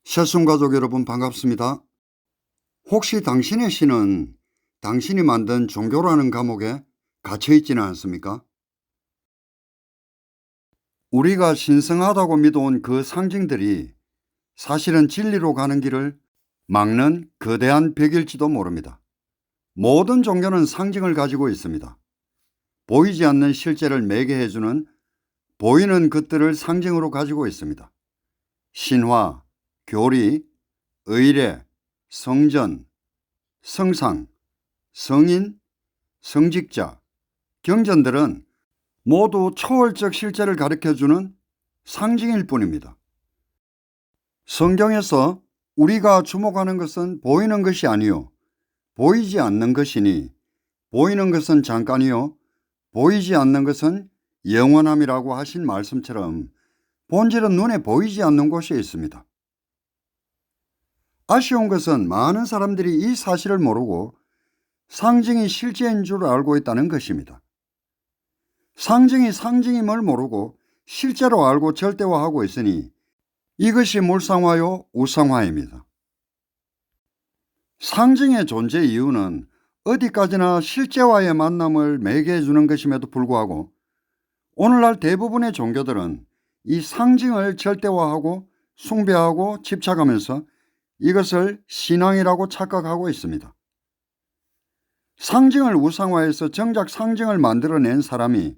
새순가족 여러분 반갑습니다. 혹시 당신의 신은 당신이 만든 종교라는 감옥에 갇혀 있지는 않습니까? 우리가 신성하다고 믿어온 그 상징들이 사실은 진리로 가는 길을 막는 거대한 벽일지도 모릅니다. 모든 종교는 상징을 가지고 있습니다. 보이지 않는 실제를 매개해주는 보이는 것들을 상징으로 가지고 있습니다. 신화, 교리, 의례, 성전, 성상, 성인, 성직자, 경전들은 모두 초월적 실제를 가르쳐주는 상징일 뿐입니다. 성경에서 우리가 주목하는 것은 보이는 것이 아니요 보이지 않는 것이니 보이는 것은 잠깐이요 보이지 않는 것은 영원함이라고 하신 말씀처럼 본질은 눈에 보이지 않는 곳에 있습니다. 아쉬운 것은 많은 사람들이 이 사실을 모르고 상징이 실제인 줄 알고 있다는 것입니다. 상징이 상징임을 모르고 실제로 알고 절대화하고 있으니 이것이 물상화요 우상화입니다. 상징의 존재 이유는 어디까지나 실제와의 만남을 매개해 주는 것임에도 불구하고 오늘날 대부분의 종교들은 이 상징을 절대화하고 숭배하고 집착하면서 이것을 신앙이라고 착각하고 있습니다. 상징을 우상화해서 정작 상징을 만들어낸 사람이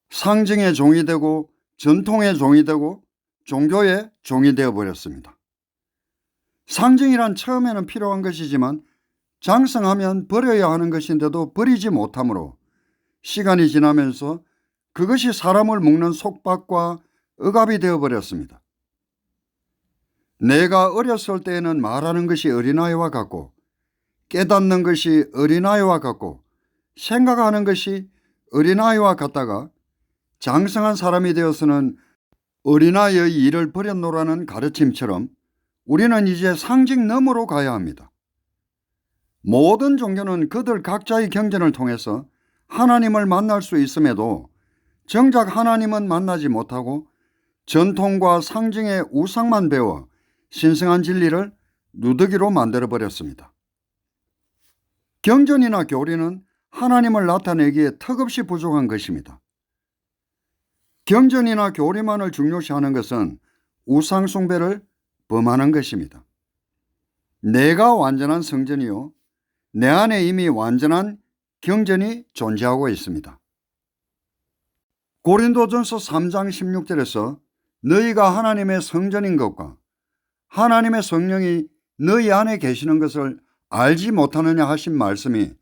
상징의 종이 되고 전통의 종이 되고 종교의 종이 되어 버렸습니다. 상징이란 처음에는 필요한 것이지만 장성하면 버려야 하는 것인데도 버리지 못하므로 시간이 지나면서 그것이 사람을 묶는 속박과 억압이 되어 버렸습니다. 내가 어렸을 때에는 말하는 것이 어린아이와 같고 깨닫는 것이 어린아이와 같고 생각하는 것이 어린아이와 같다가 장성한 사람이 되어서는 어린아이의 일을 버려놓으라는 가르침처럼 우리는 이제 상징 너머로 가야 합니다. 모든 종교는 그들 각자의 경전을 통해서 하나님을 만날 수 있음에도 정작 하나님은 만나지 못하고 전통과 상징의 우상만 배워 신성한 진리를 누더기로 만들어버렸습니다. 경전이나 교리는 하나님을 나타내기에 턱없이 부족한 것입니다. 경전이나 교리만을 중요시하는 것은 우상숭배를 범하는 것입니다. 내가 완전한 성전이요 내 안에 이미 완전한 경전이 존재하고 있습니다. 고린도전서 3장 16절에서 너희가 하나님의 성전인 것과 하나님의 성령이 너희 안에 계시는 것을 알지 못하느냐 하신 말씀이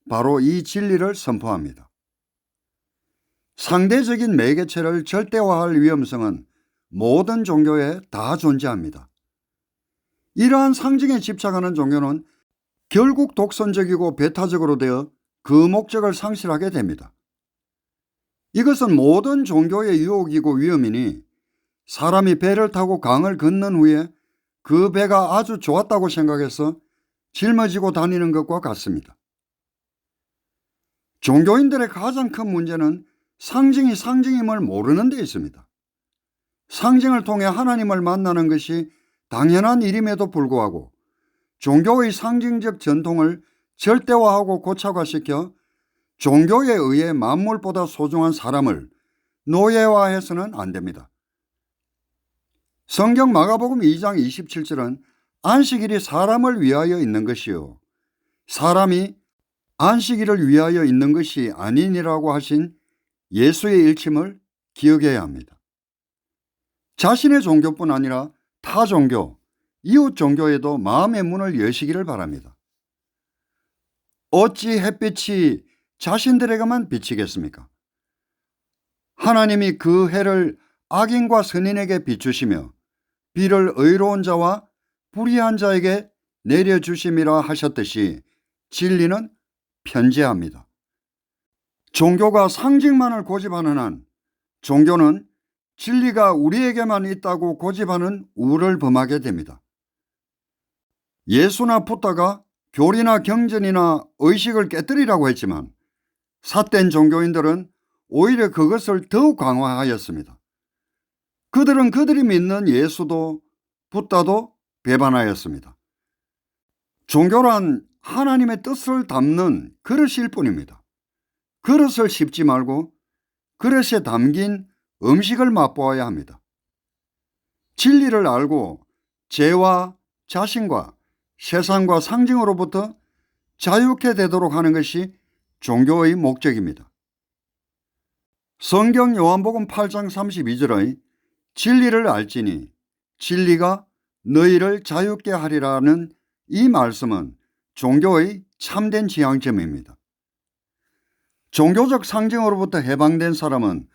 바로 이 진리를 선포합니다. 상대적인 매개체를 절대화할 위험성은 모든 종교에 다 존재합니다. 이러한 상징에 집착하는 종교는 결국 독선적이고 배타적으로 되어 그 목적을 상실하게 됩니다. 이것은 모든 종교의 유혹이고 위험이니 사람이 배를 타고 강을 건넌 후에 그 배가 아주 좋았다고 생각해서 짊어지고 다니는 것과 같습니다. 종교인들의 가장 큰 문제는 상징이 상징임을 모르는 데 있습니다. 상징을 통해 하나님을 만나는 것이 당연한 일임에도 불구하고 종교의 상징적 전통을 절대화하고 고착화시켜 종교에 의해 만물보다 소중한 사람을 노예화해서는 안 됩니다. 성경 마가복음 2장 27절은 안식일이 사람을 위하여 있는 것이요 사람이 안식일을 위하여 있는 것이 아니니라고 하신 예수의 일침을 기억해야 합니다. 자신의 종교뿐 아니라 타 종교, 이웃 종교에도 마음의 문을 여시기를 바랍니다. 어찌 햇빛이 자신들에게만 비치겠습니까? 하나님이 그 해를 악인과 선인에게 비추시며 비를 의로운 자와 불의한 자에게 내려주심이라 하셨듯이 진리는 편재합니다. 종교가 상징만을 고집하는 한 종교는 진리가 우리에게만 있다고 고집하는 우를 범하게 됩니다. 예수나 부다가 교리나 경전이나 의식을 깨뜨리라고 했지만 삿된 종교인들은 오히려 그것을 더욱 강화하였습니다. 그들은 그들이 믿는 예수도 부다도 배반하였습니다. 종교란 하나님의 뜻을 담는 그릇일 뿐입니다. 그릇을 씹지 말고 그릇에 담긴 음식을 맛보아야 합니다. 진리를 알고 죄와 자신과 세상과 상징으로부터 자유케 되도록 하는 것이 종교의 목적입니다. 성경 요한복음 8장 32절의 진리를 알지니 진리가 너희를 자유케 하리라는 이 말씀은 종교의 참된 지향점입니다. 종교적 상징으로부터 해방된 사람은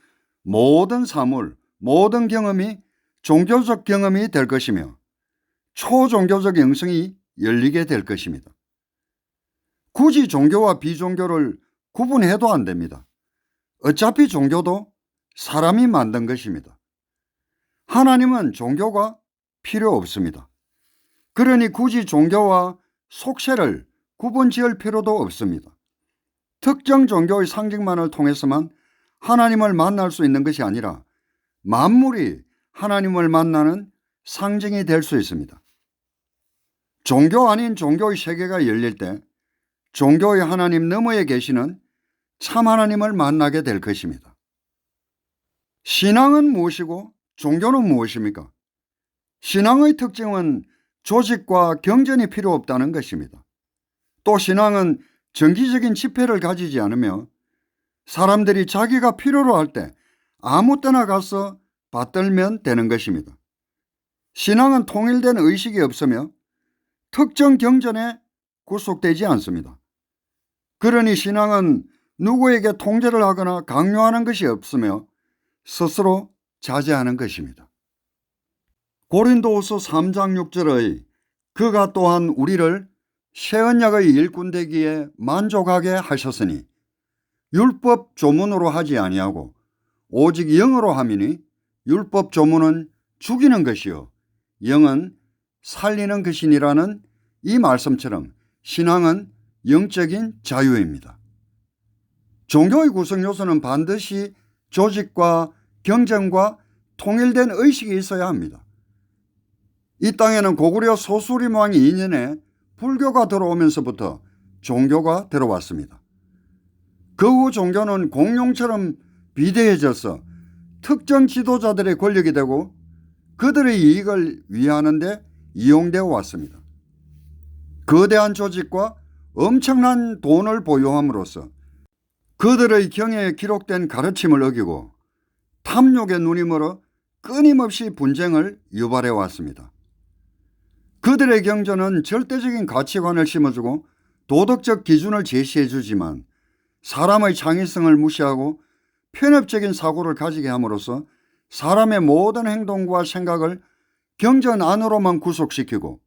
모든 사물, 모든 경험이 종교적 경험이 될 것이며 초종교적 영성이 열리게 될 것입니다. 굳이 종교와 비종교를 구분해도 안 됩니다. 어차피 종교도 사람이 만든 것입니다. 하나님은 종교가 필요 없습니다. 그러니 굳이 종교와 속세를 구분 지을 필요도 없습니다. 특정 종교의 상징만을 통해서만 하나님을 만날 수 있는 것이 아니라 만물이 하나님을 만나는 상징이 될 수 있습니다. 종교 아닌 종교의 세계가 열릴 때 종교의 하나님 너머에 계시는 참 하나님을 만나게 될 것입니다. 신앙은 무엇이고 종교는 무엇입니까? 신앙의 특징은 조직과 경전이 필요 없다는 것입니다. 또 신앙은 정기적인 집회를 가지지 않으며 사람들이 자기가 필요로 할 때 아무 때나 가서 받들면 되는 것입니다. 신앙은 통일된 의식이 없으며 특정 경전에 구속되지 않습니다. 그러니 신앙은 누구에게 통제를 하거나 강요하는 것이 없으며 스스로 자제하는 것입니다. 고린도후서 3장 6절의 그가 또한 우리를 새 언약의 일꾼 되기에 만족하게 하셨으니 율법 조문으로 하지 아니하고 오직 영으로 함이니 율법 조문은 죽이는 것이요 영은 살리는 것이니라는 이 말씀처럼 신앙은 영적인 자유입니다. 종교의 구성 요소는 반드시 조직과 경전과 통일된 의식이 있어야 합니다. 이 땅에는 고구려 소수림 왕이 2년에 불교가 들어오면서부터 종교가 들어왔습니다. 그 후 종교는 공룡처럼 비대해져서 특정 지도자들의 권력이 되고 그들의 이익을 위하는 데 이용되어 왔습니다. 거대한 조직과 엄청난 돈을 보유함으로써 그들의 경애에 기록된 가르침을 어기고 탐욕의 눈이 멀어 끊임없이 분쟁을 유발해 왔습니다. 그들의 경전은 절대적인 가치관을 심어주고 도덕적 기준을 제시해 주지만 사람의 창의성을 무시하고 편협적인 사고를 가지게 함으로써 사람의 모든 행동과 생각을 경전 안으로만 구속시키고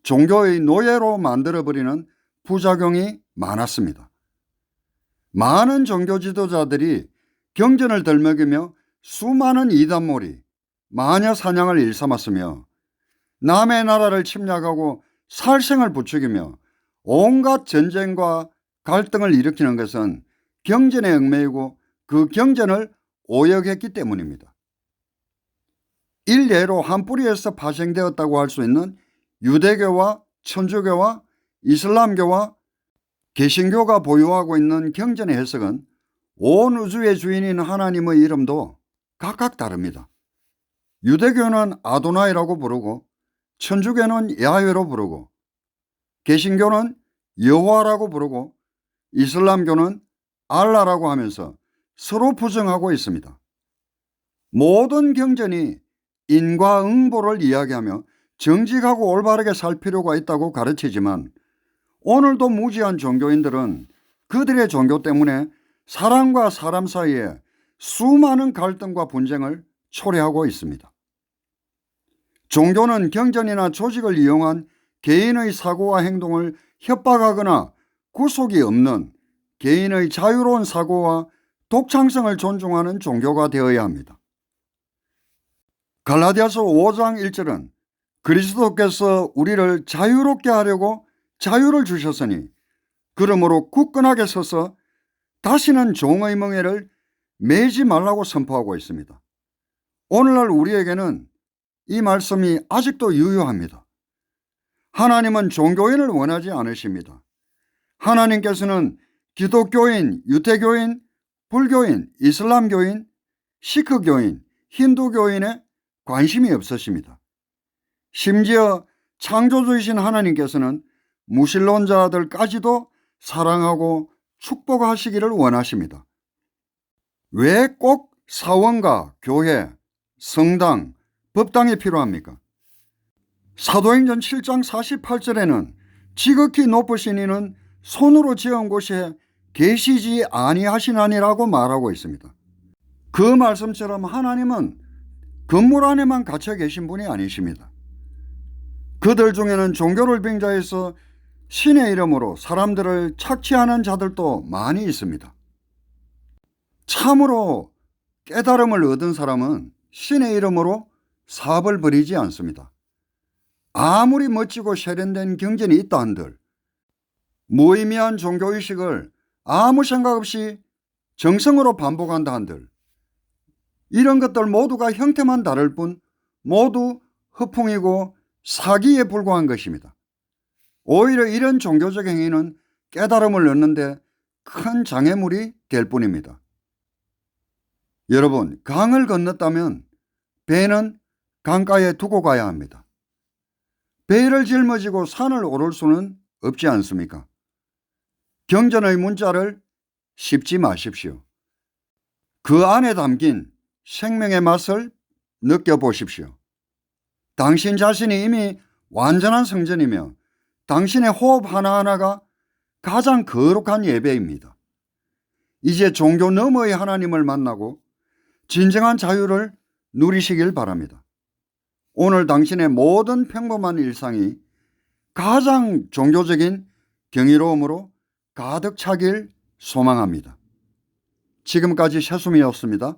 종교의 노예로 만들어버리는 부작용이 많았습니다. 많은 종교 지도자들이 경전을 덜먹이며 수많은 이단몰이, 마녀 사냥을 일삼았으며 남의 나라를 침략하고 살생을 부추기며 온갖 전쟁과 갈등을 일으키는 것은 경전에 얽매이고 그 경전을 오역했기 때문입니다. 일례로 한 뿌리에서 파생되었다고 할 수 있는 유대교와 천주교와 이슬람교와 개신교가 보유하고 있는 경전의 해석은 온 우주의 주인인 하나님의 이름도 각각 다릅니다. 유대교는 아도나이라고 부르고 천주교는 야훼로 부르고 개신교는 여호와라고 부르고 이슬람교는 알라라고 하면서 서로 부정하고 있습니다. 모든 경전이 인과응보를 이야기하며 정직하고 올바르게 살 필요가 있다고 가르치지만 오늘도 무지한 종교인들은 그들의 종교 때문에 사람과 사람 사이에 수많은 갈등과 분쟁을 초래하고 있습니다. 종교는 경전이나 조직을 이용한 개인의 사고와 행동을 협박하거나 구속이 없는 개인의 자유로운 사고와 독창성을 존중하는 종교가 되어야 합니다. 갈라디아서 5장 1절은 그리스도께서 우리를 자유롭게 하려고 자유를 주셨으니 그러므로 굳건하게 서서 다시는 종의 멍에를 매지 말라고 선포하고 있습니다. 오늘날 우리에게는 이 말씀이 아직도 유효합니다. 하나님은 종교인을 원하지 않으십니다. 하나님께서는 기독교인, 유대교인, 불교인, 이슬람교인, 시크교인, 힌두교인에 관심이 없으십니다. 심지어 창조주이신 하나님께서는 무신론자들까지도 사랑하고 축복하시기를 원하십니다. 왜 꼭 사원과 교회, 성당, 법당이 필요합니까? 사도행전 7장 48절에는 지극히 높으신 이는 손으로 지은 곳에 계시지 아니하시나니라고 말하고 있습니다. 그 말씀처럼 하나님은 건물 안에만 갇혀 계신 분이 아니십니다. 그들 중에는 종교를 빙자해서 신의 이름으로 사람들을 착취하는 자들도 많이 있습니다. 참으로 깨달음을 얻은 사람은 신의 이름으로 사업을 벌이지 않습니다. 아무리 멋지고 세련된 경전이 있다 한들 무의미한 종교의식을 아무 생각 없이 정성으로 반복한다 한들 이런 것들 모두가 형태만 다를 뿐 모두 허풍이고 사기에 불과한 것입니다. 오히려 이런 종교적 행위는 깨달음을 얻는데 큰 장애물이 될 뿐입니다. 여러분, 강을 건넜다면 배는 강가에 두고 가야 합니다. 배를 짊어지고 산을 오를 수는 없지 않습니까? 경전의 문자를 씹지 마십시오. 그 안에 담긴 생명의 맛을 느껴보십시오. 당신 자신이 이미 완전한 성전이며 당신의 호흡 하나하나가 가장 거룩한 예배입니다. 이제 종교 너머의 하나님을 만나고 진정한 자유를 누리시길 바랍니다. 오늘 당신의 모든 평범한 일상이 가장 종교적인 경이로움으로 가득 차길 소망합니다. 지금까지 최수미였습니다.